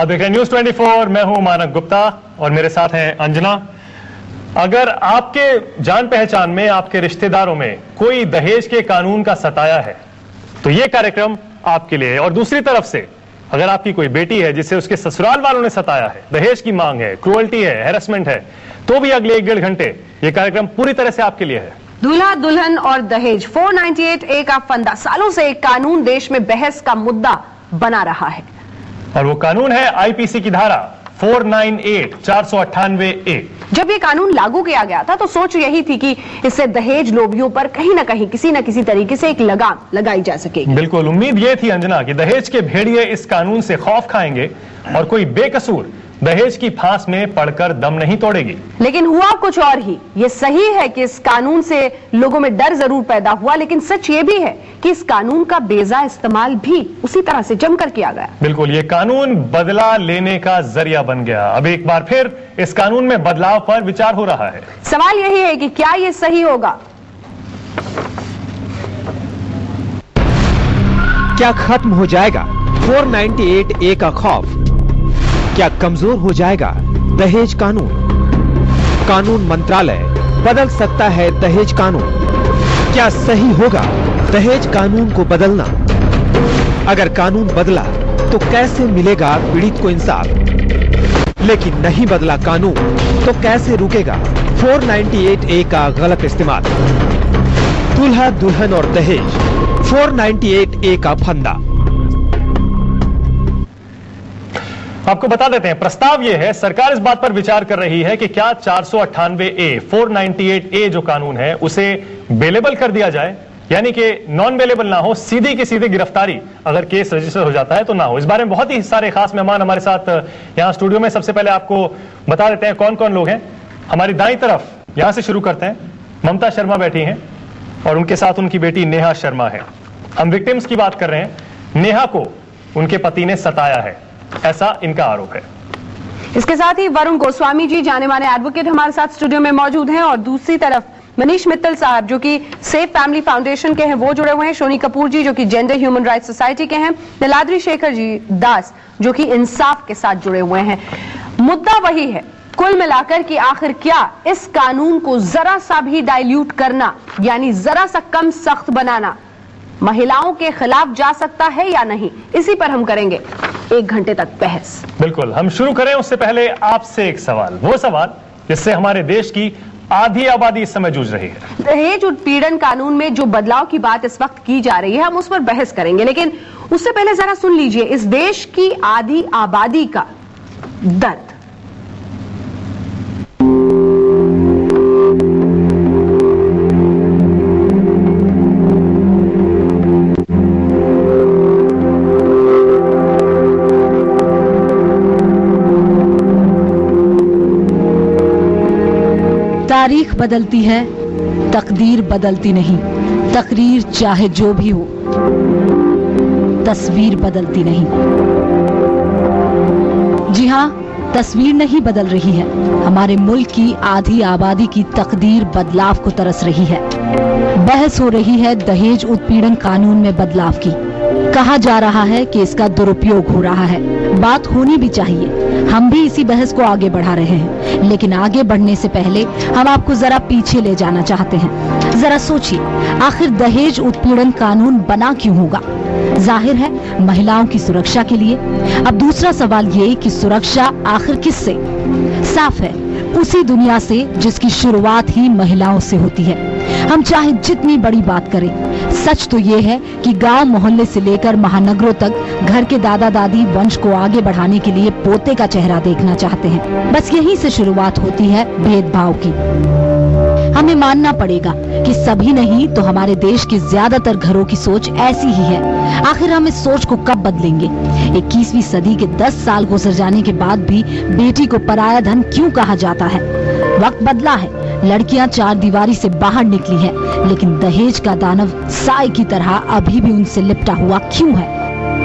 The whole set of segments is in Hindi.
आप देख रहे हैं न्यूज 24। मैं हूं मानक गुप्ता और मेरे साथ हैं अंजना। अगर आपके जान पहचान में, आपके रिश्तेदारों में कोई दहेज के कानून का सताया है तो ये कार्यक्रम आपके लिए है। और दूसरी तरफ से अगर आपकी कोई बेटी है जिसे उसके ससुराल वालों ने सताया है, दहेज की मांग है, क्रूअल्टी है, हैरेसमेंट है, तो भी अगले 1-1.5 घंटे ये कार्यक्रम पूरी तरह से आपके लिए है। दूल्हा दुल्हन और दहेज 498A का फंदा सालों से एक कानून देश में बहस का मुद्दा बना रहा है और वो कानून है आईपीसी की धारा 498A। जब ये कानून लागू किया गया था तो सोच यही थी कि इससे दहेज लोभियों पर कहीं ना कहीं किसी न किसी तरीके से एक लगाम लगाई जा सकेगी। बिल्कुल, उम्मीद ये थी अंजना कि दहेज के भेड़िए इस कानून से खौफ खाएंगे और कोई बेकसूर दहेज की फांस में पड़कर दम नहीं तोड़ेगी। लेकिन हुआ कुछ और ही। ये सही है कि इस कानून से लोगों में डर जरूर पैदा हुआ, लेकिन सच ये भी है कि इस कानून का बेजा इस्तेमाल भी उसी तरह से जमकर किया गया। बिल्कुल, ये कानून बदला लेने का जरिया बन गया। अब एक बार फिर इस कानून में बदलाव पर विचार हो रहा है। सवाल यही है कि क्या ये सही होगा? क्या खत्म हो जाएगा 498A का खौफ? क्या कमजोर हो जाएगा दहेज कानून? कानून मंत्रालय बदल सकता है दहेज कानून। क्या सही होगा दहेज कानून को बदलना? अगर कानून बदला तो कैसे मिलेगा पीड़ित को इंसाफ? लेकिन नहीं बदला कानून तो कैसे रुकेगा 498A का गलत इस्तेमाल? दूल्हा दुल्हन और दहेज 498A का फंदा। आपको बता देते हैं, प्रस्ताव यह है, सरकार इस बात पर विचार कर रही है कि क्या 498A जो कानून है उसे बेलेबल कर दिया जाए, यानी कि नॉन बेलेबल ना हो, सीधी की सीधी गिरफ्तारी अगर केस रजिस्टर हो जाता है तो ना हो। इस बारे में बहुत ही सारे खास मेहमान हमारे साथ यहां स्टूडियो में। सबसे पहले आपको बता देते हैं कौन कौन लोग हैं। हमारी दाईं तरफ यहां से शुरू करते हैं, ममता शर्मा बैठी हैं और उनके साथ उनकी बेटी नेहा शर्मा है। हम विक्टिम्स की बात कर रहे हैं। नेहा को उनके पति ने सताया है, ऐसा इनका आरोप है। इसके साथ ही वरुण गोस्वामी जी, जाने माने एडवोकेट, हमारे साथ स्टूडियो में मौजूद हैं। और दूसरी तरफ मनीष मित्तल साहब जो कि सेफ फैमिली फाउंडेशन के हैं, वो जुड़े हुए हैं। शोनी कपूर जी जो कि जेंडर ह्यूमन राइट्स सोसाइटी के हैं। नीलाद्री शेखर जी दास जो कि इंसाफ के साथ जुड़े हुए हैं। मुद्दा वही है कुल मिलाकर कि आखिर क्या इस कानून को जरा सा भी डाइल्यूट करना, यानी जरा सा कम सख्त बनाना, महिलाओं के खिलाफ जा सकता है या नहीं? इसी पर हम करेंगे 1 घंटे तक बहस। बिल्कुल, हम शुरू करें उससे पहले आपसे एक सवाल, वो सवाल जिससे हमारे देश की आधी आबादी इस समय जूझ रही है। दहेज उत्पीड़न कानून में जो बदलाव की बात इस वक्त की जा रही है, हम उस पर बहस करेंगे, लेकिन उससे पहले जरा सुन लीजिए इस देश की आधी आबादी का दर्द। तारीख बदलती है, तकदीर बदलती नहीं। तकरीर चाहे जो भी हो, तस्वीर बदलती नहीं। जी हाँ, तस्वीर नहीं बदल रही है। हमारे मुल्क की आधी आबादी की तकदीर बदलाव को तरस रही है। बहस हो रही है दहेज उत्पीड़न कानून में बदलाव की। कहा जा रहा है कि इसका दुरुपयोग हो रहा है। बात होनी भी चाहिए। हम भी इसी बहस को आगे बढ़ा रहे हैं, लेकिन आगे बढ़ने से पहले हम आपको जरा पीछे ले जाना चाहते हैं। जरा सोचिए, आखिर दहेज उत्पीड़न कानून बना क्यों होगा? जाहिर है महिलाओं की सुरक्षा के लिए। अब दूसरा सवाल ये कि सुरक्षा आखिर किससे? साफ है, उसी दुनिया से जिसकी शुरुआत ही महिलाओं से होती है। हम चाहे जितनी बड़ी बात करें, सच तो ये है कि गांव मोहल्ले से लेकर महानगरों तक घर के दादा दादी वंश को आगे बढ़ाने के लिए पोते का चेहरा देखना चाहते हैं। बस यहीं से शुरुआत होती है भेदभाव की। हमें मानना पड़ेगा कि सभी नहीं तो हमारे देश के ज्यादातर घरों की सोच ऐसी ही है। आखिर हम इस सोच को कब बदलेंगे? 21वीं सदी के 10 साल गुजर जाने के बाद भी बेटी को पराया धन क्यों कहा जाता है? वक्त बदला है, लड़कियां 4 दीवारी से बाहर निकली हैं, लेकिन दहेज का दानव साए की तरह अभी भी उनसे लिपटा हुआ क्यों है?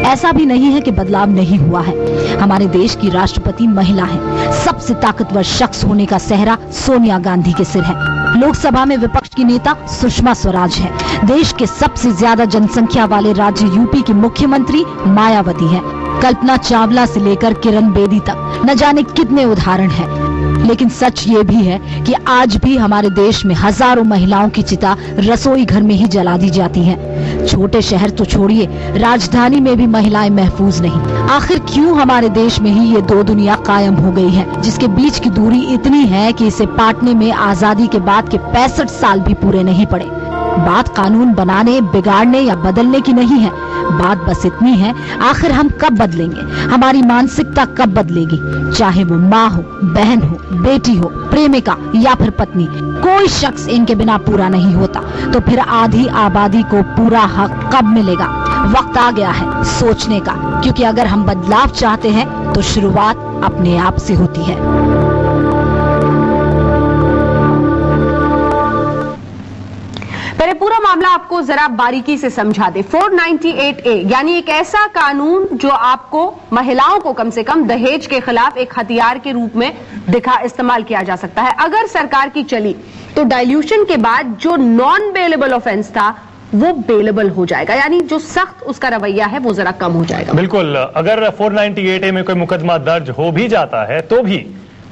ऐसा भी नहीं है कि बदलाव नहीं हुआ है। हमारे देश की राष्ट्रपति महिला है। सबसे ताकतवर शख्स होने का सेहरा सोनिया गांधी के सिर है। लोकसभा में विपक्ष की नेता सुषमा स्वराज है। देश के सबसे ज्यादा जनसंख्या वाले राज्य यूपी की मुख्यमंत्री मायावती है। कल्पना चावला से लेकर किरण बेदी तक न जाने कितने उदाहरण हैं। लेकिन सच ये भी है कि आज भी हमारे देश में हजारों महिलाओं की चिता रसोई घर में ही जला दी जाती हैं। छोटे शहर तो छोड़िए, राजधानी में भी महिलाएं महफूज नहीं। आखिर क्यों हमारे देश में ही ये दो दुनिया कायम हो गई है, जिसके बीच की दूरी इतनी है कि इसे पाटने में आजादी के बाद के 65 साल भी पूरे नहीं पड़े। बात कानून बनाने, बिगाड़ने या बदलने की नहीं है। बात बस इतनी है, आखिर हम कब बदलेंगे, हमारी मानसिकता कब बदलेगी। चाहे वो माँ हो, बहन हो, बेटी हो, प्रेमिका या फिर पत्नी, कोई शख्स इनके बिना पूरा नहीं होता। तो फिर आधी आबादी को पूरा हक कब मिलेगा? वक्त आ गया है सोचने का, क्योंकि अगर हम बदलाव चाहते हैं तो शुरुआत अपने आप से होती है। पहले पूरा मामला आपको जरा बारीकी से समझा दे। 498A यानी एक ऐसा कानून जो आपको महिलाओं को कम से कम दहेज के खिलाफ एक हथियार के रूप में इस्तेमाल किया जा सकता है। अगर सरकार की चली तो डाइल्यूशन के बाद जो नॉन बेलेबल ऑफेंस था वो बेलेबल हो जाएगा, यानी जो सख्त उसका रवैया है वो जरा कम हो जाएगा। बिल्कुल, अगर 498A में कोई मुकदमा दर्ज हो भी जाता है तो भी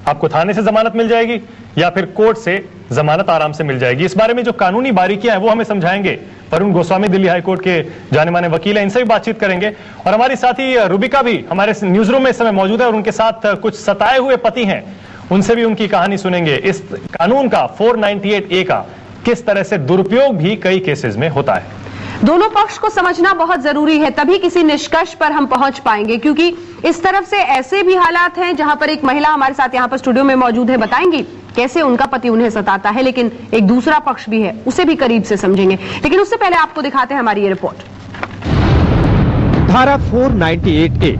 आपको थाने से जमानत मिल जाएगी या फिर कोर्ट से जमानत आराम से मिल जाएगी। इस बारे में जो कानूनी बारीकियां हैं वो हमें समझाएंगे वरुण गोस्वामी, दिल्ली हाईकोर्ट के जाने माने वकील हैं, इनसे भी बातचीत करेंगे। और हमारी साथी रुबिका भी हमारे न्यूज रूम में इस समय मौजूद है और उनके साथ कुछ सताए हुए पति हैं, उनसे भी उनकी कहानी सुनेंगे। इस कानून का 498A का किस तरह से दुरुपयोग भी कई केसेस में होता है। दोनों पक्ष को समझना बहुत जरूरी है, तभी किसी निष्कर्ष पर हम पहुंच पाएंगे, क्योंकि इस तरफ से ऐसे भी हालात हैं जहां पर एक महिला हमारे साथ यहां पर स्टूडियो में मौजूद है, बताएंगी कैसे उनका पति उन्हें सताता है, लेकिन एक दूसरा पक्ष भी है, उसे भी करीब से समझेंगे। लेकिन उससे पहले आपको दिखाते हैं हमारी ये रिपोर्ट। धारा 498A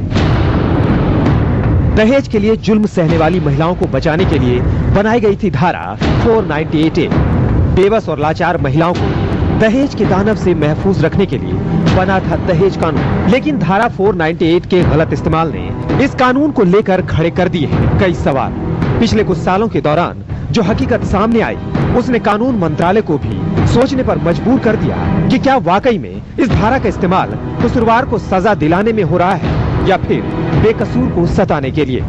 दहेज के लिए जुल्म सहने वाली महिलाओं को बचाने के लिए बनाई गई थी। धारा 498A बेबस और लाचार महिलाओं को दहेज के दानव से महफूज रखने के लिए बना था दहेज कानून। लेकिन धारा 498 के गलत इस्तेमाल ने इस कानून को लेकर खड़े कर दिए हैं कई सवाल। पिछले कुछ सालों के दौरान जो हकीकत सामने आई उसने कानून मंत्रालय को भी सोचने पर मजबूर कर दिया कि क्या वाकई में इस धारा का इस्तेमाल कसूरवार को सजा दिलाने में हो रहा है या फिर बेकसूर को सताने के लिए।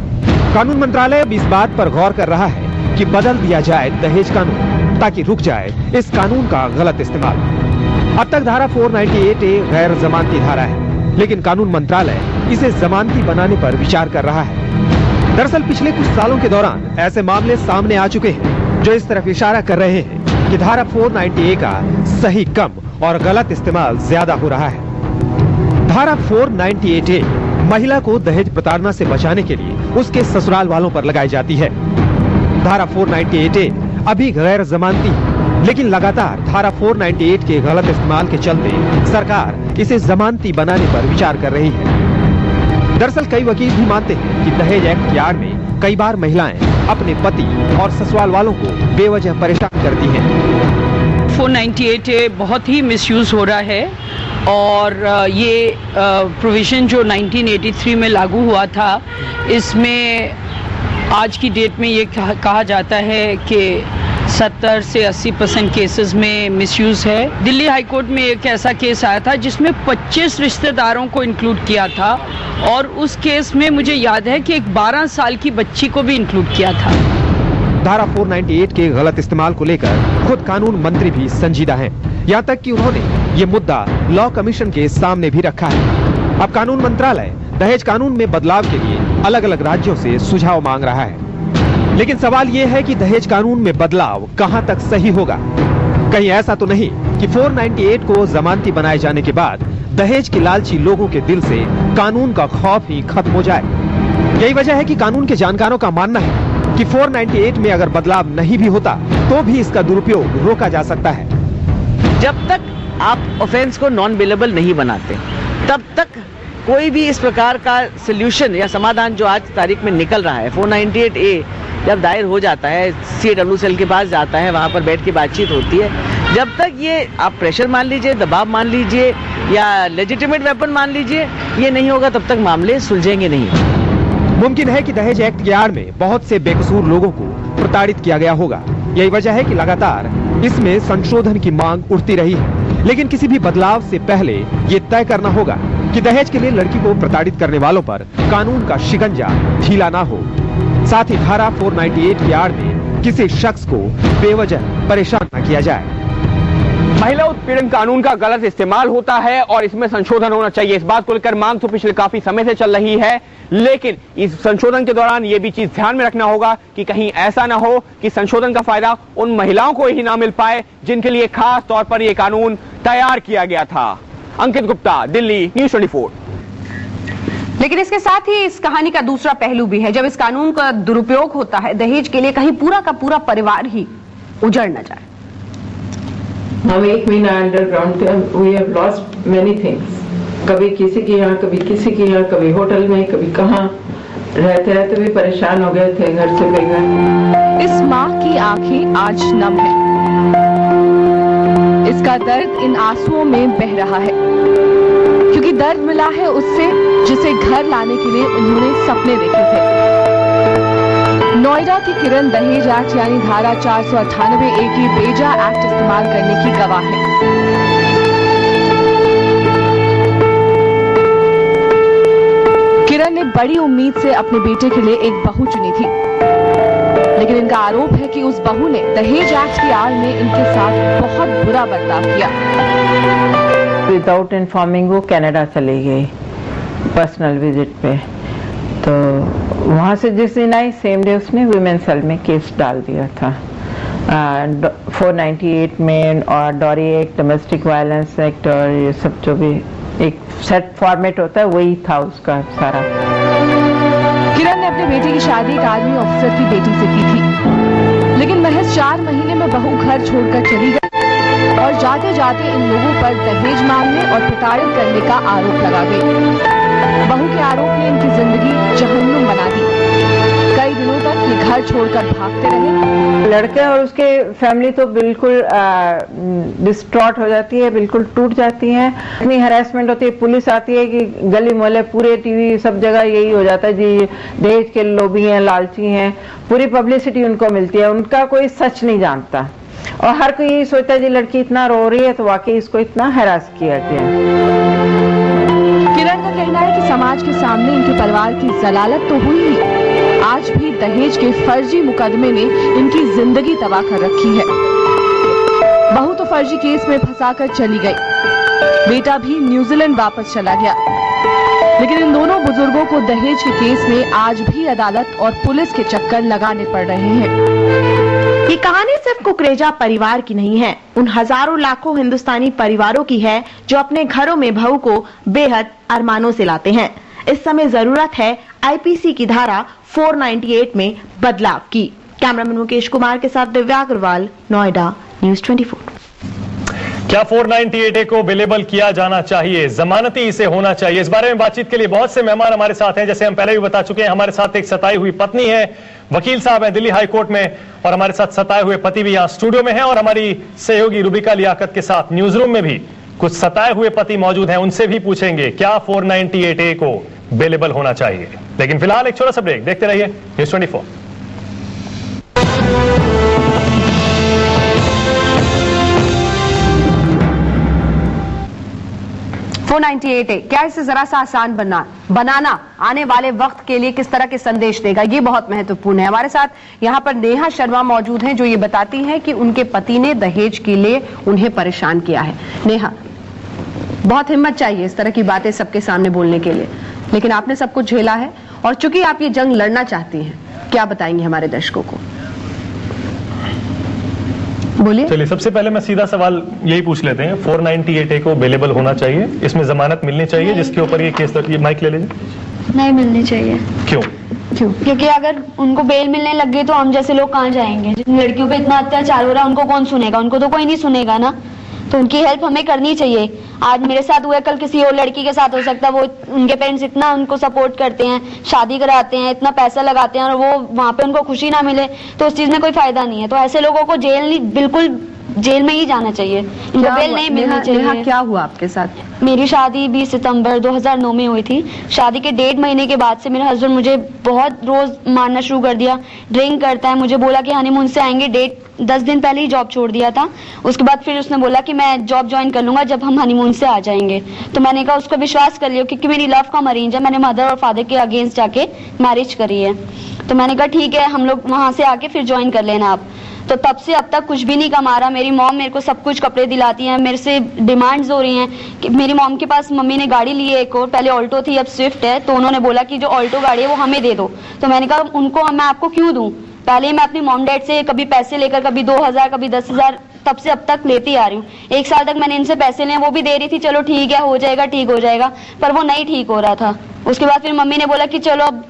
कानून मंत्रालय अब इस बात पर गौर कर रहा है कि बदल दिया जाए दहेज कानून ताकि रुक जाए इस कानून का गलत इस्तेमाल। अब तक धारा 498A गैर जमानती धारा है, लेकिन कानून मंत्रालय इसे जमानती बनाने पर विचार कर रहा है। दरअसल पिछले कुछ सालों के दौरान ऐसे मामले सामने आ चुके हैं जो इस तरफ इशारा कर रहे हैं कि धारा 498A का सही कम और गलत इस्तेमाल ज्यादा हो रहा है। धारा 498A महिला को दहेज प्रताड़ना से बचाने के लिए उसके ससुराल वालों पर लगाई जाती है। धारा 498A अभी गैर जमानती है, लेकिन लगातार धारा 498 के गलत इस्तेमाल के चलते सरकार इसे जमानती बनाने पर विचार कर रही है। दरअसल कई वकील भी मानते हैं कि दहेज एक्ट की आड़ में कई बार महिलाएं अपने पति और ससुराल वालों को बेवजह परेशान करती हैं। 498A बहुत ही मिसयूज हो रहा है और ये प्रोविजन जो 1983 में लागू हुआ था, इसमें आज की डेट में ये कहा जाता है कि 70 से 80% केसेस में मिसयूज है। दिल्ली हाईकोर्ट में एक ऐसा केस आया था जिसमें 25 रिश्तेदारों को इंक्लूड किया था और उस केस में मुझे याद है कि एक 12 साल की बच्ची को भी इंक्लूड किया था। धारा 498 के गलत इस्तेमाल को लेकर खुद कानून मंत्री भी संजीदा हैं। यहाँ तक कि उन्होंने ये मुद्दा लॉ कमीशन के सामने भी रखा है। अब कानून मंत्रालय दहेज कानून में बदलाव के लिए अलग अलग राज्यों से सुझाव मांग रहा है। लेकिन सवाल ये है कि दहेज कानून में बदलाव कहां तक सही होगा। कहीं ऐसा तो नहीं कि 498 को जमानती बनाए जाने के बाद दहेज के लालची लोगों के दिल से कानून का खौफ ही खत्म हो जाए। यही वजह है कि कानून के जानकारों का मानना है कि 498 में अगर बदलाव नहीं भी होता तो भी इसका दुरुपयोग रोका जा सकता है। जब तक आप ऑफेंस को नॉन बेलेबल नहीं बनाते तब तक कोई भी इस प्रकार का सोल्यूशन या समाधान जो आज तारीख में निकल रहा है, 498A जब दायर हो जाता है, CW सेल के पास जाता है, वहां पर बैठ के बातचीत होती है, जब तक ये आप प्रेशर मान लीजिए, दबाव मान लीजिए या लेजिटिमेट वेपन मान लीजिए, ये नहीं होगा तब तक मामले सुलझेंगे नहीं। मुमकिन है कि दहेज एक्ट की आड़ में बहुत से बेकसूर लोगों को प्रताड़ित किया गया होगा। यही वजह है कि लगातार इसमें संशोधन की मांग उठती रही है। लेकिन किसी भी बदलाव से पहले ये तय करना होगा कि दहेज के लिए लड़की को प्रताड़ित करने वालों पर कानून का शिकंजा ढीला ना हो। साथ ही धारा 498 की आड़ में किसी शख्स को बेवजह परेशान न किया जाए। महिला उत्पीड़न कानून का गलत इस्तेमाल होता है और इसमें संशोधन होना चाहिए। इस बात को लेकर मांग तो पिछले काफी समय से चल रही है, लेकिन इस संशोधन के दौरान यह भी चीज ध्यान में रखना होगा कि कहीं ऐसा ना हो कि संशोधन का फायदा उन महिलाओं को ही ना मिल पाए जिनके लिए खास तौर पर यह कानून तैयार किया गया था। अंकित गुप्ता, दिल्ली, न्यूज़ 24। लेकिन इसके साथ ही इस कहानी का दूसरा पहलू भी है। जब इस कानून का दुरुपयोग होता है दहेज के लिए, कहीं पूरा का पूरा परिवार ही उजड़ न जाए। हम 1 महीना अंडरग्राउंड थे, we have lost many things. कभी किसी के यहाँ, कभी किसी के यहाँ, कभी होटल में, कभी कहाँ। रहते रहते भी परेशान हो गए थे घर से बेघर। इस माँ की आंखें आज नम है। इसका दर्द इन आंसुओं में बह रहा है, क्योंकि दर्द मिला है उससे जिसे घर लाने के लिए उन्होंने सपने देखे थे। नोएडा की किरण दहेज एक्ट यानी धारा 498A की बेजा एक्ट इस्तेमाल करने की गवाह है। किरण ने बड़ी उम्मीद से अपने बेटे के लिए एक बहू चुनी थी, लेकिन इनका आरोप है कि उस बहू ने दहेज एक्ट की आड़ में इनके साथ बहुत बुरा बर्ताव किया। विदाउट इन्फॉर्मिंग वो कनाडा चली गई पर्सनल विजिट पे, तो वहां से जिस दिन आई सेम डे उसने वुमेन सेल में केस डाल दिया था 498 में, और dowry act, domestic violence act और ये सब जो भी एक सेट फॉर्मेट होता है वही था उसका सारा। किरण ने अपने बेटे की शादी एक आर्मी ऑफिसर की बेटी से की थी, लेकिन महज 4 महीने में बहू घर छोड़कर चली गई और जाते जाते इन लोगों पर दहेज मांगने और प्रताड़ित करने का आरोप लगा गई। बहू के आरोप ने इनकी जिंदगी जहन्नुम बना दी। कई दिनों तक ये घर छोड़कर भागते रहे। लड़के और उसके फैमिली तो बिल्कुल डिस्ट्रॉट हो जाती है, बिल्कुल टूट जाती है। इतनी हैरेसमेंट होती है, पुलिस आती है कि गली मोहल्ले पूरे टीवी सब जगह यही हो जाता है जी, दहेज के लोभी हैं, लालची हैं। पूरी पब्लिसिटी उनको मिलती है, उनका कोई सच नहीं जानता और हर कोई यही सोचता है जी लड़की इतना रो रही है तो वाकई इसको इतना हैरास किया गया। किरण का कहना है कि समाज के सामने इनके परिवार की जलालत तो हुई ही, आज भी दहेज के फर्जी मुकदमे ने इनकी जिंदगी तबाह कर रखी है। बहू तो फर्जी केस में फंसाकर चली गई, बेटा भी न्यूजीलैंड वापस चला गया, लेकिन इन दोनों बुजुर्गों को दहेज के केस में आज भी अदालत और पुलिस के चक्कर लगाने पड़ रहे हैं। ये कहानी सिर्फ कुकरेजा परिवार की नहीं है, उन हजारों लाखों हिंदुस्तानी परिवारों की है जो अपने घरों में बहू को बेहद अरमानों से लाते हैं। इस समय जरूरत है आईपीसी की धारा 498 में बदलाव की। कैमरामैन मुकेश कुमार के साथ दिव्या अग्रवाल, नोएडा, न्यूज़ 24। क्या 498A को अवेलेबल किया जाना चाहिए? जमानती इसे होना चाहिए? इस बारे में बातचीत के लिए बहुत से मेहमान हमारे साथ हैं। जैसे हम पहले भी बता चुके हैं, हमारे साथ एक सताई हुई पत्नी है, वकील साहब हैं दिल्ली हाई कोर्ट में, और हमारे साथ सताए हुए पति भी यहाँ स्टूडियो में हैं, और हमारी सहयोगी रूबिका लियाकत के साथ न्यूज रूम में भी कुछ सताए हुए पति मौजूद हैं। उनसे भी पूछेंगे क्या 498A को अवेलेबल होना चाहिए। लेकिन फिलहाल एक छोटा सा ब्रेक, देखते रहिए न्यूज़ 24। 498A क्या इसे जरा सा आसान बनाना आने वाले वक्त के लिए किस तरह के संदेश देगा, ये बहुत महत्वपूर्ण है। हमारे साथ यहाँ पर नेहा शर्मा मौजूद हैं जो ये बताती हैं कि उनके पति ने दहेज के लिए उन्हें परेशान किया है। नेहा, बहुत हिम्मत चाहिए इस तरह की बातें सबके सामने बोलने के लिए, लेकिन आपने सब कुछ झेला है और चूंकि आप ये जंग लड़ना चाहती हैं, क्या बताएंगे हमारे दर्शकों को? बोलिए। चलिए, सबसे पहले मैं सीधा सवाल यही पूछ लेते हैं, 498A को अवेलेबल होना चाहिए, इसमें जमानत मिलनी चाहिए जिसके ऊपर ये केस ये माइक ले लीजिए। नहीं मिलनी चाहिए। क्यों? क्योंकि अगर उनको बेल मिलने लग गई तो हम जैसे लोग कहाँ जाएंगे? जिन लड़कियों पे इतना अत्याचार हो रहा है उनको कौन सुनेगा? उनको तो कोई नहीं सुनेगा ना, तो उनकी हेल्प हमें करनी चाहिए। आज मेरे साथ हुआ, कल किसी और लड़की के साथ हो सकता है। वो उनके पेरेंट्स इतना उनको सपोर्ट करते हैं, शादी कराते हैं, इतना पैसा लगाते हैं, और वो वहाँ पे उनको खुशी ना मिले तो उस चीज में कोई फायदा नहीं है। तो ऐसे लोगों को जेल नहीं, बिल्कुल जेल में ही जाना चाहिए, इनको बेल नहीं मिलनी चाहिए। क्या हुआ आपके साथ? मेरी शादी 20 सितंबर 2009 में हुई थी। शादी के 1.5 महीने के बाद से मेरे हस्बैंड मुझे बहुत रोज मारना शुरू कर दिया। ड्रिंक करता है, मुझे बोला कि हनीमून से आएंगे, डेट 10 दिन पहले ही जॉब छोड़ दिया था। उसके बाद फिर उसने बोला कि मैं जॉब ज्वाइन कर लूंगा जब हम हनीमून से आ जाएंगे। तो मैंने कहा उसको विश्वास कर लियो, क्योंकि मेरी लव कम अरेंज है, मैंने मदर और फादर के अगेंस्ट जाके मैरिज करी है। तो मैंने कहा ठीक है, हम लोग वहां से आके फिर ज्वाइन कर लेना आप। तो तब से अब तक कुछ भी नहीं कमा रहा। मेरी मॉम मेरे को सब कुछ कपड़े दिलाती है, मेरे से डिमांड्स हो रही हैं कि मेरी मॉम के पास मम्मी ने गाड़ी ली है एक और, पहले ऑल्टो थी अब स्विफ्ट है, तो उन्होंने बोला कि जो ऑल्टो गाड़ी है वो हमें दे दो। तो मैंने कहा उनको मैं आपको क्यों दूं, पहले मैं अपनी मॉम डैड से कभी पैसे लेकर कभी 2000 कभी 10,000 तब से अब तक लेती आ रही हूँ। 1 साल तक मैंने इनसे पैसे लिए, वो भी दे रही थी, चलो ठीक है हो जाएगा ठीक हो जाएगा, पर वो नहीं ठीक हो रहा था। उसके बाद फिर मम्मी ने बोला कि चलो अब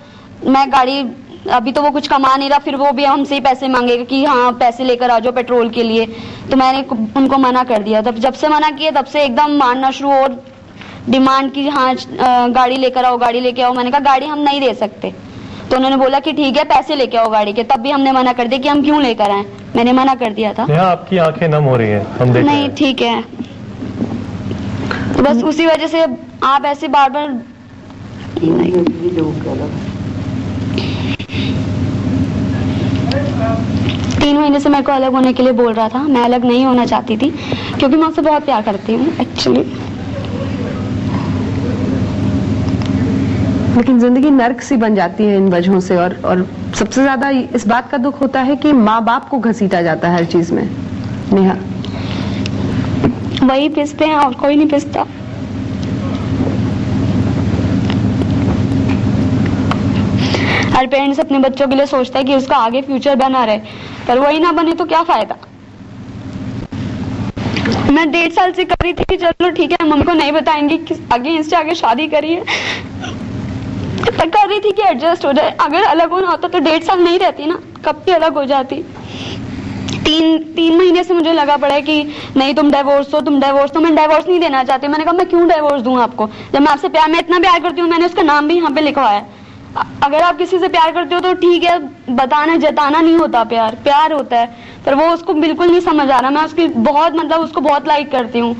मैं गाड़ी, अभी तो वो कुछ कमा नहीं रहा, फिर वो भी हमसे ही पैसे मांगेगा कि हाँ पैसे लेकर आ जाओ पेट्रोल के लिए। तो मैंने उनको मना कर दिया। तब जब से मना किया तब से एकदम मारना शुरू और डिमांड की हाँ गाड़ी लेकर आओ गाड़ी लेके आओ। मैंने कहा गाड़ी हम नहीं दे सकते। तो उन्होंने बोला कि ठीक है पैसे लेके आओ गाड़ी के। तब भी हमने मना कर दिया कि हम क्यों लेकर आए, मैंने मना कर दिया था। आपकी आंखें नम हो रही हैं, हम देख नहीं ठीक है, तो बस उसी वजह से आप ऐसे बार बार 3 महीने से मेरे को अलग होने के लिए बोल रहा था। मैं अलग नहीं होना चाहती थी क्योंकि मैं उससे बहुत प्यार करती हूँ एक्चुअली। लेकिन जिंदगी नर्क सी बन जाती है इन वजहों से, और सबसे ज्यादा इस बात का दुख होता है कि माँ बाप को घसीटा जाता है हर चीज में। नेहा, वही पिसते हैं और कोई नहीं पिसता। हर पेरेंट्स अपने बच्चों के लिए सोचता है कि उसका आगे फ्यूचर बना रहे, पर वही ना बने तो क्या फायदा। मैं 1.5 साल से कर रही थी कि चलो ठीक है मम्मी को नहीं बताएंगे कि आगे शादी करी है, कर रही थी कि एडजस्ट हो जाए। अगर अलग होना होता तो 1.5 साल नहीं रहती ना, कब की अलग हो जाती। 3 महीने से मुझे लगा पड़ा है कि नहीं तुम डिवोर्स हो, तुम डिवोर्स। तो मैं डिवोर्स नहीं देना चाहती। मैंने कहा मैं क्यों डिवोर्स दूं आपको, जब मैं आपसे प्यार, मैं इतना प्यार करती हूँ, मैंने उसका नाम भी यहाँ पे लिखवाया है। अगर आप किसी से प्यार करते हो तो ठीक है, बताना जताना नहीं होता, प्यार होता है। पर वो उसको बिल्कुल नहीं समझ आ रहा। मैं उसकी बहुत उसको बहुत लाइक करती हूँ,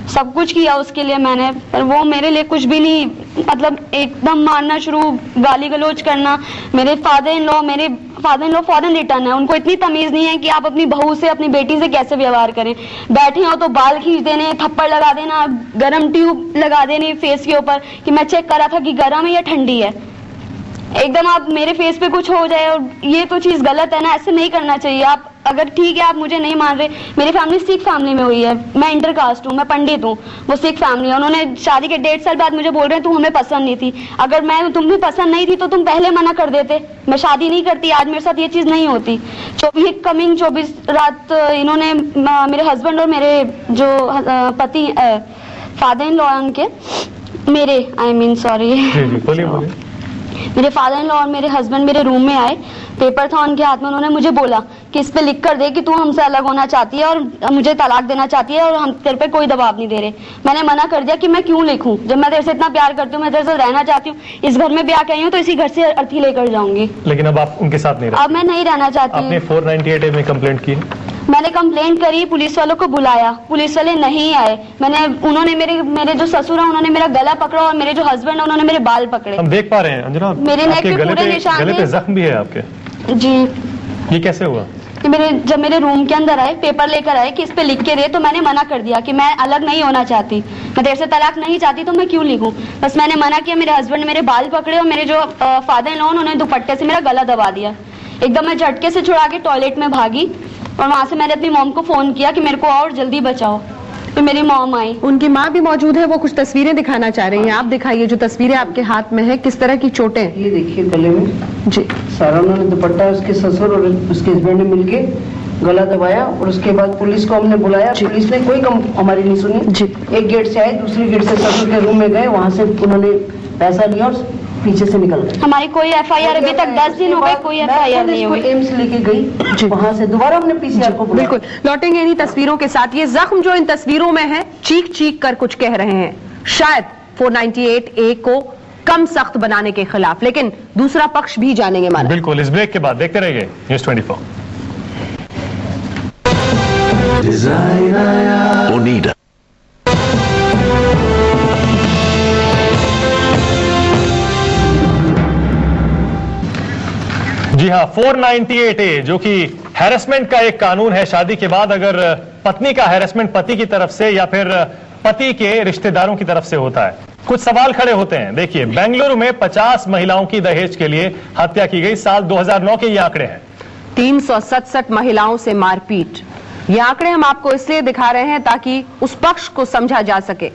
सब कुछ किया उसके लिए मैंने, पर वो मेरे लिए कुछ भी नहीं। एकदम मारना शुरू, गाली गलौज करना। मेरे father in law foreign return है, उनको इतनी तमीज नहीं है कि आप अपनी बहू से, अपनी बेटी से कैसे व्यवहार करें। बैठे हो तो बाल खींच देने, थप्पड़ लगा देना, गर्म ट्यूब लगा देने फेस के ऊपर कि मैं चेक करा था कि गर्म है या ठंडी है। एकदम आप मेरे फेस पे कुछ हो जाए, और ये तो चीज गलत है ना, ऐसे नहीं करना चाहिए। आप अगर ठीक है आप मुझे नहीं मान रहे, मेरी फैमिली सिख फैमिली में हुई है, मैं इंटरकास्ट हूँ, मैं पंडित हूँ, वो सिख फैमिली है। उन्होंने शादी के 1.5 साल बाद मुझे बोल रहे हैं तू हमें पसंद नहीं थी। अगर मैं तुम्हें पसंद नहीं थी तो तुम पहले मना कर देते, मैं शादी नहीं करती, आज मेरे साथ ये चीज नहीं होती। 24 रात इन्होंने मेरे हस्बैंड और मेरे जो पति फादर इन लॉ उनके मेरे फादर इन लॉ और मेरे हस्बैंड मेरे रूम में आए, पेपर था उनके हाथ में। उन्होंने मुझे बोला कि इस पे लिख कर दे कि तू हमसे अलग होना चाहती है और मुझे तलाक देना चाहती है, और हम तेरे पे कोई दबाव नहीं दे रहे। मैंने मना कर दिया कि मैं क्यों लिखूं, जब मैं तेरे से इतना प्यार करती हूँ, मैं तेरे से रहना चाहती हूँ, इस घर में ब्याह के आई हूँ तो इसी घर से अर्थी लेकर जाऊंगी। लेकिन अब आप उनके साथ नहीं रहे? अब मैं नहीं रहना चाहती। आपने 498A में कंप्लेंट की? मैंने कंप्लेंट करी, पुलिस वालों को बुलाया, पुलिस वाले नहीं आए। उन्होंने मेरे जो ससुर है उन्होंने मेरा गला पकड़ा, और मेरे जो हस्बैंड है उन्होंने मेरे बाल पकड़े। हम देख पा रहे हैं अंजना, मेरे नेक पे पूरे निशान गले पे जख्म भी है आपके। जी। ये कैसे हुआ? जब मेरे रूम के अंदर आए, पेपर लेकर आए कि इस पे लिख के दे, तो मैंने मना कर दिया कि मैं अलग नहीं होना चाहती, मैं तेरे से तलाक नहीं चाहती, तो मैं क्यों लिखूं। बस मैंने मना किया। मेरे हस्बैंड ने मेरे बाल पकड़े, और मेरे जो फादर इन लॉ उन्होंने दुपट्टे से मेरा गला दबा दिया। एकदम मैं झटके से छुड़ा के टॉयलेट में भागी, और वहां से मैंने अपनी मॉम को फोन किया कि मेरे को और जल्दी बचाओ। तो मेरी मॉम आई, उनकी माँ भी मौजूद है, वो कुछ तस्वीरें दिखाना चाह रही हैं। आप दिखाइए जो तस्वीरें आपके हाथ में है, किस तरह की चोटें। ये देखिए गले में जी सारा उन्होंने दुपट्टा, उसके ससुर और उसके हस्बैंड ने मिलके गला दबाया, और उसके बाद पुलिस को हमने बुलाया। पुलिस ने कोई कम हमारी नहीं सुनी जी। एक गेट से आए, दूसरी गेट से ससुर के रूम में गए, वहाँ से उन्होंने पैसा लिया और पीछे से निकल गए। हमारी कोई एफआईआर अभी तक 10 दिन हो गए, कोई एफआईआर नहीं हुई। एम्स लेके गई, वहाँ से दोबारा हमने पीसीआर को बुलाया। बिल्कुल लौटेंगे इन्हीं तस्वीरों के साथ। ये जख्म जो इन तस्वीरों में है, चीख चीख कर कुछ कह रहे हैं, शायद 498A को कम सख्त बनाने के खिलाफ, लेकिन दूसरा पक्ष भी जानेंगे माना। बिल्कुल, इस ब्रेक के बाद देखते रहिए News 24। ओनिडा। जी हाँ, 498A जो कि हैरेसमेंट का एक कानून है। शादी के बाद अगर पत्नी का हैरेसमेंट पति की तरफ से या फिर पति के रिश्तेदारों की तरफ से होता है, कुछ सवाल खड़े होते हैं। देखिए, बेंगलुरु में 50 महिलाओं की दहेज के लिए हत्या की गई। साल 2009 के ये आंकड़े हैं। 367 महिलाओं से मारपीट। ये आंकड़े हम आपको इसलिए दिखा रहे हैं ताकि उस पक्ष को समझा जा सके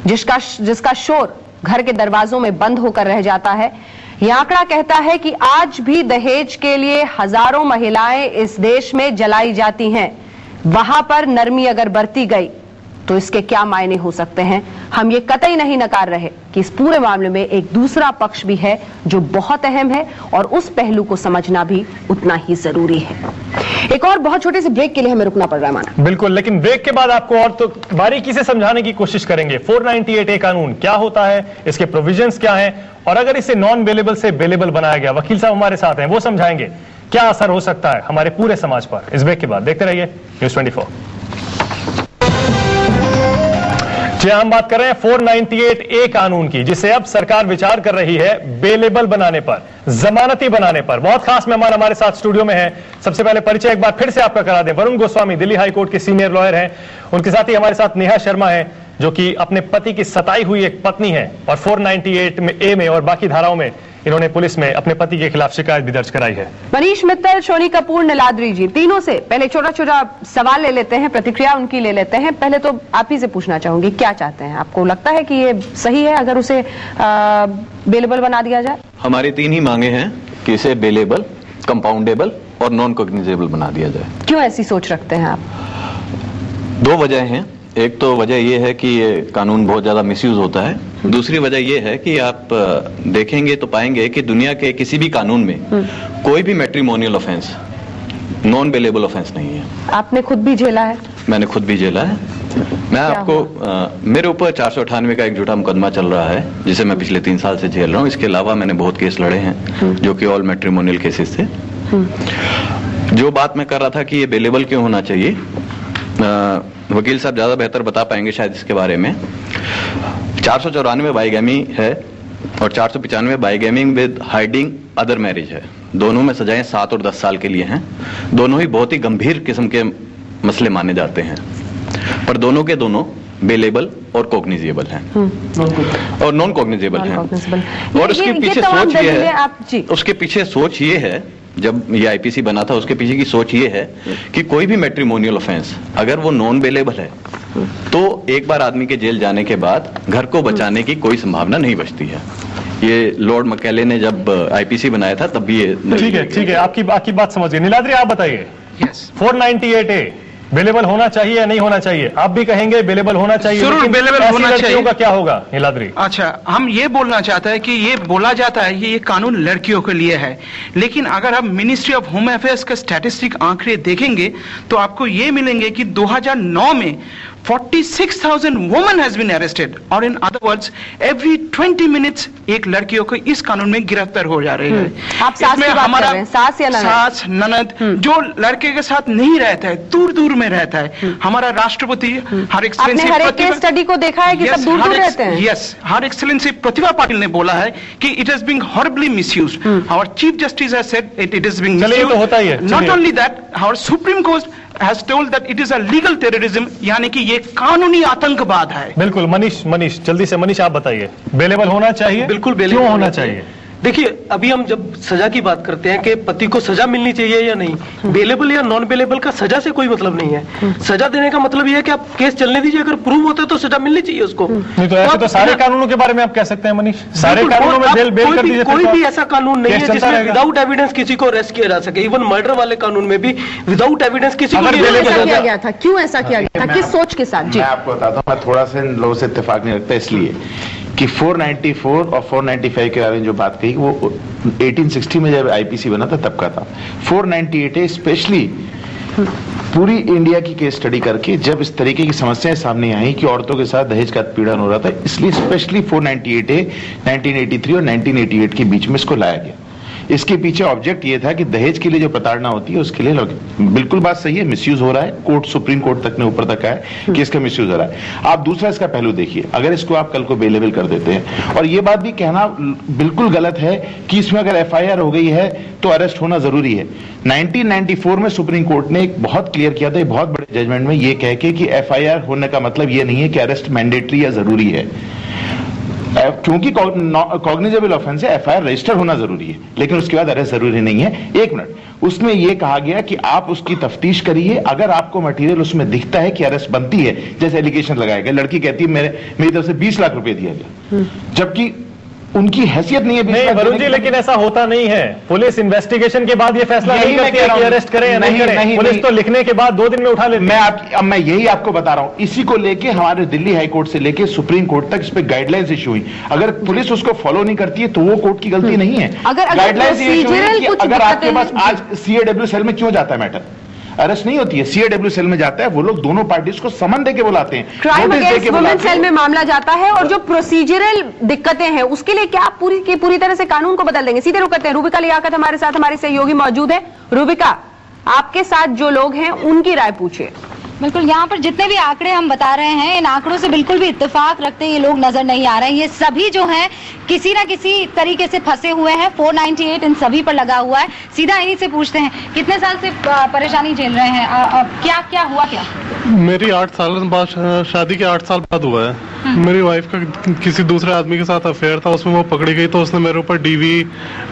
जिसका शोर घर के दरवाजों में बंद होकर रह जाता है। यह आंकड़ा कहता है कि आज भी दहेज के लिए हजारों महिलाएं इस देश में जलाई जाती हैं। वहां पर नरमी अगर बरती गई तो इसके क्या मायने हो सकते हैं। हम ये कतई नहीं नकार रहे कि इस पूरे मामले में एक दूसरा पक्ष भी है जो बहुत अहम है और उस पहलू को समझना भी उतना ही जरूरी है। एक और बहुत छोटे से ब्रेक के लिए हमें रुकना पड़ रहा है माना। बिल्कुल, लेकिन ब्रेक के बाद आपको और तो बारीकी से समझाने की कोशिश करेंगे 498A कानून क्या होता है, इसके प्रोविजंस क्या हैं, और अगर इसे नॉन बेलेबल से बेलेबल बनाया गया। वकील साहब हमारे साथ हैं, वो समझाएंगे क्या असर हो सकता है हमारे पूरे समाज पर। इस ब्रेक के बाद देखते रहिए न्यूज़ 24। जी, हम बात कर रहे हैं 498A कानून की, जिसे अब सरकार विचार कर रही है बेलेबल बनाने पर, जमानती बनाने पर। बहुत खास मेहमान हमारे साथ स्टूडियो में हैं। सबसे पहले परिचय एक बार फिर से आपका करा दें। वरुण गोस्वामी दिल्ली हाई कोर्ट के सीनियर लॉयर हैं। उनके साथ ही हमारे साथ नेहा शर्मा है जो कि अपने पति की सताई हुई एक पत्नी है और 498A में और बाकी धाराओं में इन्होंने पुलिस में अपने पति के खिलाफ शिकायत भी दर्ज कराई है। मनीष मित्तल, शोनी कपूर, नीलाद्री जी, तीनों से पहले छोटा छोटा सवाल ले लेते हैं, प्रतिक्रिया उनकी ले लेते हैं। पहले तो आप ही से पूछना चाहूंगी, क्या चाहते हैं? आपको लगता है कि ये सही है अगर उसे बेलेबल बना दिया जाए? हमारी 3 ही मांगे हैं कि इसे बेलेबल, कंपाउंडेबल और नॉन कॉग्निजेबल बना दिया जाए। क्यों ऐसी सोच रखते हैं आप? 2 वजह हैं। एक तो वजह यह है कि ये कानून बहुत ज्यादा मिसयूज होता है। दूसरी वजह यह है कि आप देखेंगे तो पाएंगे कि दुनिया के किसी भी कानून में कोई भी matrimonial offence non bailable offence नहीं है। आपने खुद भी झेला है? मैंने खुद भी झेला है। मैं आपको मेरे ऊपर 498 का एक झूठा मुकदमा चल रहा है जिसे मैं पिछले 3 साल से झेल रहा हूँ। इसके अलावा मैंने बहुत केस लड़े हैं जो कि ऑल मैट्रिमोनियल केसेस थे। जो बात मैं कर रहा था कि ये बेलेबल क्यों होना चाहिए, वकील साहब ज्यादा बेहतर बता पाएंगे शायद इसके बारे में। 494 बाइगैमी है और 495 बाइगैमिंग विद हाइडिंग अदर मैरिज है। दोनों में सजाएं 7 और 10 साल के लिए हैं। दोनों ही बहुत ही गंभीर किस्म के मसले माने जाते हैं, पर दोनों के दोनों बेलेबल और कॉग्निजेबल हैं और नॉन कॉग्निजेबल हैं। और उसके पीछे सोच ये है, उसके पीछे सोच ये है, जब ये आईपीसी बना था उसके पीछे की सोच ये है कि कोई भी मैट्रिमोनियल ऑफेंस अगर वो नॉन बेलेबल है तो एक बार आदमी के जेल जाने के बाद घर को बचाने की कोई संभावना नहीं बचती है। ये लॉर्ड मैकेले ने जब आईपीसी बनाया था तब भी ये ठीक है, आपकी बात समझ गए। नीलाद्री आप बताइए, 498A बेलेबल होना चाहिए या नहीं होना चाहिए? आप भी कहेंगे बेलेबल होना चाहिए, जरूर बेलेबल होना चाहिए। का क्या होगा नीलाद्री? अच्छा, हम ये बोलना चाहते हैं कि ये बोला जाता है ये कानून लड़कियों के लिए है, लेकिन अगर आप मिनिस्ट्री ऑफ होम अफेयर्स का स्टैटिस्टिक आंकड़े देखेंगे तो आपको ये मिलेंगे कि 2009 में 46,000 women has been arrested, और in other words every 20 minutes एक लड़कियों को इस कानून में गिरफ्तार हो जा रहे हैं। आप सास की बात कर रहे हैं? सास या ननद? सास, ननद, जो लड़के के साथ नहीं रहता है, दूर दूर में रहता है। हमारा राष्ट्रपति हर आपने हर एक केस स्टडी को देखा है कि सब दूर दूर रहते हैं? Yes, her excellency Pratibha Patil ने बोला है कि it is being horribly misused. Our chief justice has said it is being misused. होता ही है। Not only that, our supreme court has told that it is a legal terrorism, यानी कि ये कानूनी आतंकवाद है। बिल्कुल। मनीष जल्दी से, मनीष आप बताइए, बेलेबल होना चाहिए? बिल्कुल बेलेबल क्यों होना चाहिए? देखिए, अभी हम जब सजा की बात करते हैं कि पति को सजा मिलनी चाहिए या नहीं, बेलेबल या नॉन बेलेबल का सजा से कोई मतलब नहीं है। सजा देने का मतलब यह है कि आप केस चलने दीजिए, अगर प्रूव होता है तो सजा मिलनी चाहिए उसको। नहीं तो ऐसे तो सारे कानूनों के बारे में आप कह सकते हैं मनीष, सारे कानूनों में बेल कर दीजिए। कोई भी ऐसा कानून नहीं है जिसमें विदाउट एविडेंस किसी को अरेस्ट किया जा सके। इवन मर्डर वाले कानून में भी विदाउट एविडेंस किसी को किया गया था। क्यों ऐसा किया गया था? किस सोच के साथ? मैं आपको बताता हूँ, मैं थोड़ा सा इन लोगों से इत्तेफाक नहीं रखता, इसलिए कि 494 और 495 के बारे में जो बात कही वो 1860 में जब आईपीसी बना था तब का था। 498 स्पेशली पूरी इंडिया की केस स्टडी करके जब इस तरीके की समस्याएं सामने आई कि औरतों के साथ दहेज का उत्पीड़न हो रहा था, इसलिए स्पेशली 498A 1983 और 1988 के बीच में इसको लाया गया। इसके पीछे ऑब्जेक्ट ये था कि दहेज के लिए जो प्रताड़ना होती है उसके लिए बिल्कुल बात सही है, मिसयूज हो रहा है, कोर्ट सुप्रीम कोर्ट तक ने ऊपर तक आया कि इसका मिसयूज हो रहा है। आप दूसरा इसका पहलू देखिए, अगर इसको आप कल को बेलेबल कर देते हैं, और ये बात भी कहना बिल्कुल गलत है कि इसमें अगर एफआईआर हो गई है तो अरेस्ट होना जरूरी है। 1994 में सुप्रीम कोर्ट ने एक बहुत क्लियर किया था, बहुत बड़े जजमेंट में, ये कह के कि एफआईआर होने का मतलब ये नहीं है कि अरेस्ट मैंडेटरी या जरूरी है, क्योंकि कॉग्निजेबल ऑफेंस है, एफआईआर रजिस्टर होना जरूरी है, लेकिन उसके बाद अरेस्ट जरूरी नहीं है। एक मिनट, उसमें यह कहा गया कि आप उसकी तफ्तीश करिए, अगर आपको मटेरियल उसमें दिखता है कि अरेस्ट बनती है, जैसे एलिगेशन लगाया गया, लड़की कहती है मेरी तरफ से 20 लाख रुपए दिया गया, जबकि उनकी हैसियत नहीं है। नहीं वरुण जी, लेकिन ऐसा होता नहीं है। पुलिस इन्वेस्टिगेशन के बाद ये फैसला नहीं करती है कि अरेस्ट करें या नहीं करें। पुलिस तो लिखने के बाद 2 दिन में उठा लेती है। मैं यही आपको बता रहा हूं, इसी को लेके हमारे दिल्ली हाई कोर्ट से लेके सुप्रीम कोर्ट तक इस पे गाइडलाइंस इशू हुई। अगर पुलिस उसको फॉलो नहीं करती है तो वो कोर्ट की गलती नहीं है। गाइडलाइंस इशू है कि अगर आपके पास आज सीएडब्ल्यू सेल में क्यों जाता है मैटर, अरेस्ट नहीं होती है, सीएडब्ल्यू सेल में जाता है, वो लोग दोनों पार्टीज को समन दे के बुलाते हैं, क्राइम अगेंस्ट वुमेन सेल में मामला जाता है, और जो प्रोसीजरल दिक्कतें हैं उसके लिए क्या आप पूरी तरह से कानून को बदल देंगे? सीधे रुक करते हैं, रूबिका लियाकत हमारे साथ, हमारे सहयोगी मौजूद है। रूबिका, आपके साथ जो लोग हैं उनकी राय पूछिए। बिल्कुल, यहाँ पर जितने भी आंकड़े हम बता रहे हैं, इन आंकड़ों से बिल्कुल भी इत्तेफाक रखते ये लोग नजर नहीं आ रहे हैं। ये सभी जो हैं किसी ना किसी तरीके से फंसे हुए हैं। 498 इन सभी पर लगा हुआ है। सीधा इन्हीं से पूछते हैं, कितने साल से परेशानी झेल रहे हैं? क्या हुआ क्या? मेरी 8 साल बाद, शादी के 8 साल बाद हुआ है। मेरी वाइफ का किसी दूसरे आदमी के साथ अफेयर था, उसमें वो पकड़ी गई तो उसने मेरे ऊपर डीवी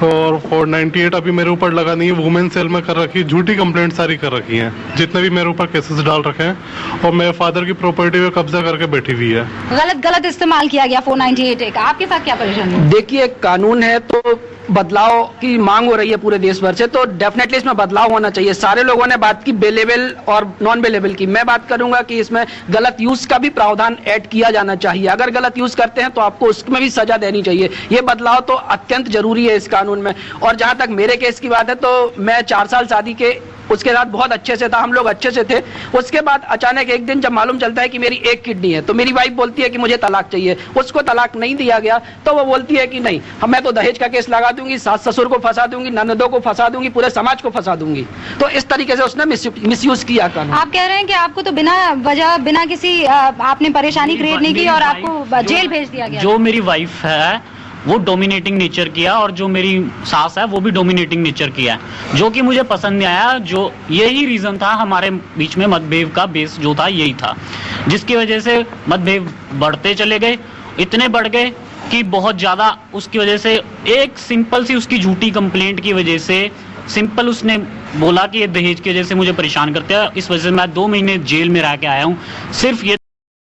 और 498 अभी मेरे ऊपर लगा नहीं है, वुमेन सेल में कर रखी, झूठी कंप्लेंट सारी कर रखी है, जितने भी मेरे ऊपर केसेस डाल रखे हैं, और मेरे फादर की प्रॉपर्टी पे कब्जा करके बैठी हुई है। गलत इस्तेमाल किया गया 498 का। आपके साथ क्या परेशानी है? देखिए, कानून है तो बदलाव की मांग हो रही है पूरे देश भर से, तो डेफिनेटली इसमें बदलाव होना चाहिए। सारे लोगों ने बात की बेलेबल और नॉन बेलेबल की, मैं बात करूंगा कि इसमें गलत यूज का भी प्रावधान ऐड किया जाना चाहिए। अगर गलत यूज करते हैं तो आपको उसमें भी सजा देनी चाहिए। ये बदलाव तो अत्यंत जरूरी है इस कानून में। और जहां तक मेरे केस की बात है, तो मैं 4 साल शादी के उसके साथ बहुत अच्छे से था, हम लोग अच्छे से थे। उसके बाद अचानक एक दिन जब मालूम चलता है कि मेरी एक किडनी है, तो मेरी वाइफ बोलती है कि मुझे तलाक चाहिए। उसको तलाक नहीं दिया गया तो वो बोलती है कि नहीं, मैं तो दहेज का केस लगा दूंगी, सास ससुर को फंसा दूंगी, ननदों को फंसा दूंगी, पूरे समाज को फंसा दूंगी। तो इस तरीके से उसने मिसयूज किया कानून। आप कह रहे हैं कि आपको तो बिना वजह, बिना किसी आपने परेशानी क्रिएट नहीं की और आपको जेल भेज दिया गया? जो मेरी वाइफ है वो डोमिनेटिंग नेचर किया, और जो मेरी सास है वो भी डोमिनेटिंग नेचर किया, जो कि मुझे पसंद नहीं आया। जो यही रीजन था हमारे बीच में, मतभेद का बेस जो था यही था, जिसकी वजह से मतभेद बढ़ते चले गए, इतने बढ़ गए कि बहुत ज्यादा, उसकी वजह से एक सिंपल सी उसकी झूठी कंप्लेंट की वजह से, सिंपल उसने बोला कि ये दहेज की वजह से मुझे परेशान करते हैं, इस वजह से मैं 2 महीने जेल में रह के आया हूँ। सिर्फ ये